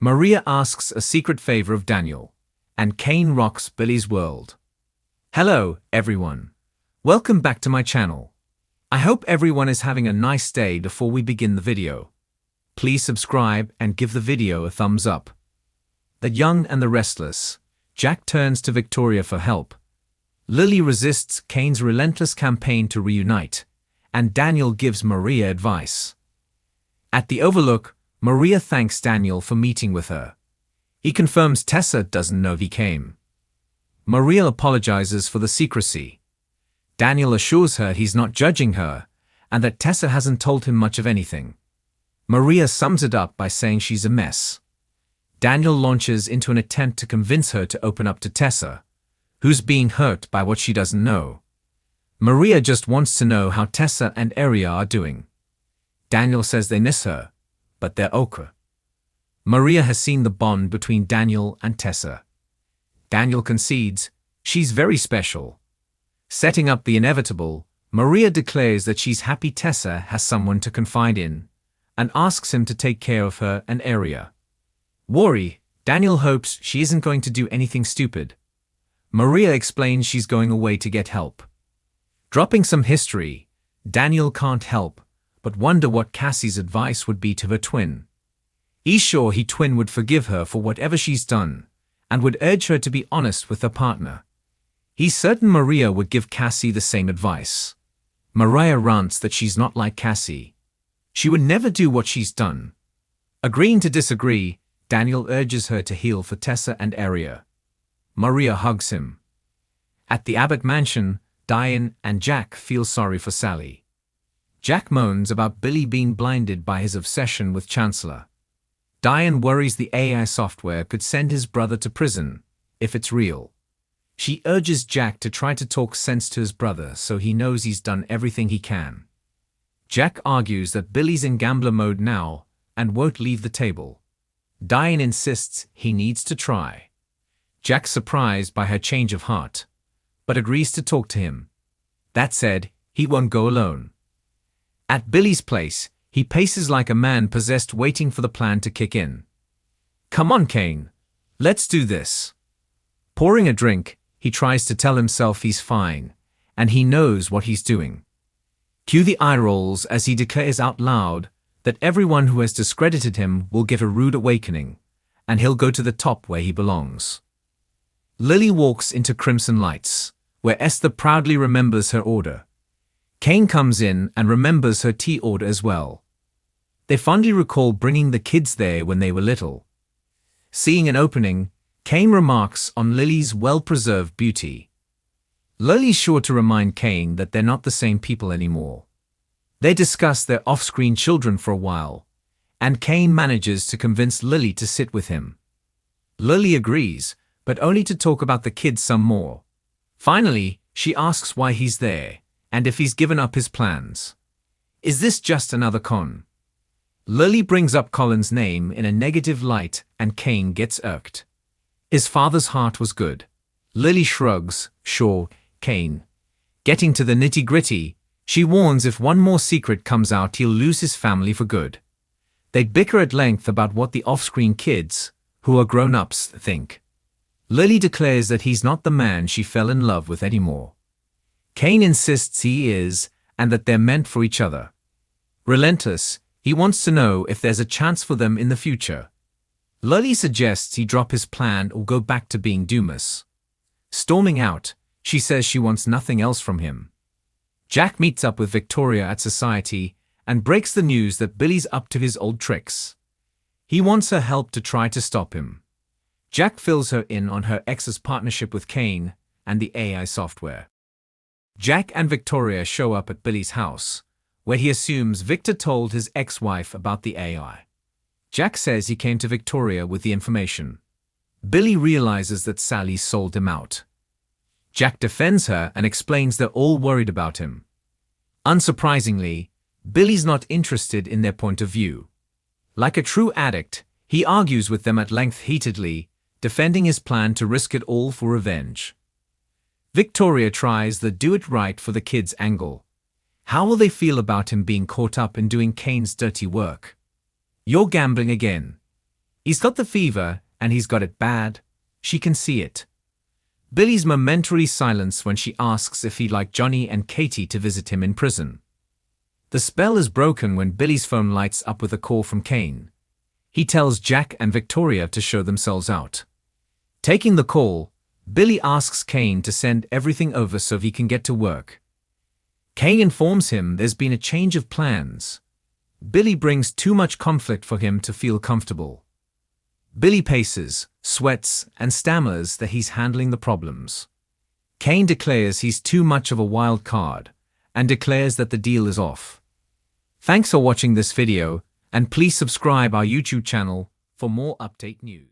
Maria asks a secret favor of Daniel, and Kane rocks Billy's world. Hello, everyone. Welcome back to my channel. I hope everyone is having a nice day. Before we begin the video, please subscribe and give the video a thumbs up. The Young and the Restless. Jack turns to Victoria for help. Lily resists Kane's relentless campaign to reunite, and Daniel gives Maria advice. At the Overlook, Maria thanks Daniel for meeting with her. He confirms Tessa doesn't know he came. Maria apologizes for the secrecy. Daniel assures her he's not judging her, and that Tessa hasn't told him much of anything. Maria sums it up by saying she's a mess. Daniel launches into an attempt to convince her to open up to Tessa, who's being hurt by what she doesn't know. Maria just wants to know how Tessa and Aria are doing. Daniel says they miss her, but they're okay. Maria has seen the bond between Daniel and Tessa. Daniel concedes she's very special. Setting up the inevitable, Maria declares that she's happy Tessa has someone to confide in, and asks him to take care of her and Aria. Worry, Daniel hopes she isn't going to do anything stupid. Maria explains she's going away to get help. Dropping some history, Daniel can't help but wonder what Cassie's advice would be to her twin. He's sure her twin would forgive her for whatever she's done, and would urge her to be honest with her partner. He's certain Maria would give Cassie the same advice. Maria rants that she's not like Cassie. She would never do what she's done. Agreeing to disagree, Daniel urges her to heal for Tessa and Aria. Maria hugs him. At the Abbott mansion, Diane and Jack feel sorry for Sally. Jack moans about Billy being blinded by his obsession with Chancellor. Diane worries the AI software could send his brother to prison, if it's real. She urges Jack to try to talk sense to his brother so he knows he's done everything he can. Jack argues that Billy's in gambler mode now and won't leave the table. Diane insists he needs to try. Jack's surprised by her change of heart, but agrees to talk to him. That said, he won't go alone. At Billy's place, he paces like a man possessed waiting for the plan to kick in. Come on, Kane. Let's do this. Pouring a drink, he tries to tell himself he's fine, and he knows what he's doing. Cue the eye rolls as he declares out loud that everyone who has discredited him will get a rude awakening, and he'll go to the top where he belongs. Lily walks into Crimson Lights, where Esther proudly remembers her order. Kane comes in and remembers her tea order as well. They fondly recall bringing the kids there when they were little. Seeing an opening, Kane remarks on Lily's well-preserved beauty. Lily's sure to remind Kane that they're not the same people anymore. They discuss their off-screen children for a while, and Kane manages to convince Lily to sit with him. Lily agrees, but only to talk about the kids some more. Finally, she asks why he's there, and if he's given up his plans. Is this just another con? Lily brings up Colin's name in a negative light and Kane gets irked. His father's heart was good. Lily shrugs, sure, Kane. Getting to the nitty-gritty, she warns if one more secret comes out he'll lose his family for good. They bicker at length about what the off-screen kids, who are grown-ups, think. Lily declares that he's not the man she fell in love with anymore. Kane insists he is, and that they're meant for each other. Relentless, he wants to know if there's a chance for them in the future. Lily suggests he drop his plan or go back to being Dumas. Storming out, she says she wants nothing else from him. Jack meets up with Victoria at Society and breaks the news that Billy's up to his old tricks. He wants her help to try to stop him. Jack fills her in on her ex's partnership with Kane and the AI software. Jack and Victoria show up at Billy's house, where he assumes Victor told his ex-wife about the AI. Jack says he came to Victoria with the information. Billy realizes that Sally sold him out. Jack defends her and explains they're all worried about him. Unsurprisingly, Billy's not interested in their point of view. Like a true addict, he argues with them at length heatedly, defending his plan to risk it all for revenge. Victoria tries the do-it-right for the kids angle. How will they feel about him being caught up in doing Kane's dirty work? You're gambling again. He's got the fever, and he's got it bad. She can see it. Billy's momentary silence when she asks if he'd like Johnny and Katie to visit him in prison. The spell is broken when Billy's phone lights up with a call from Kane. He tells Jack and Victoria to show themselves out. Taking the call, Billy asks Kane to send everything over so he can get to work. Kane informs him there's been a change of plans. Billy brings too much conflict for him to feel comfortable. Billy paces, sweats, and stammers that he's handling the problems. Kane declares he's too much of a wild card and declares that the deal is off. Thanks for watching this video, and please subscribe our YouTube channel for more update news.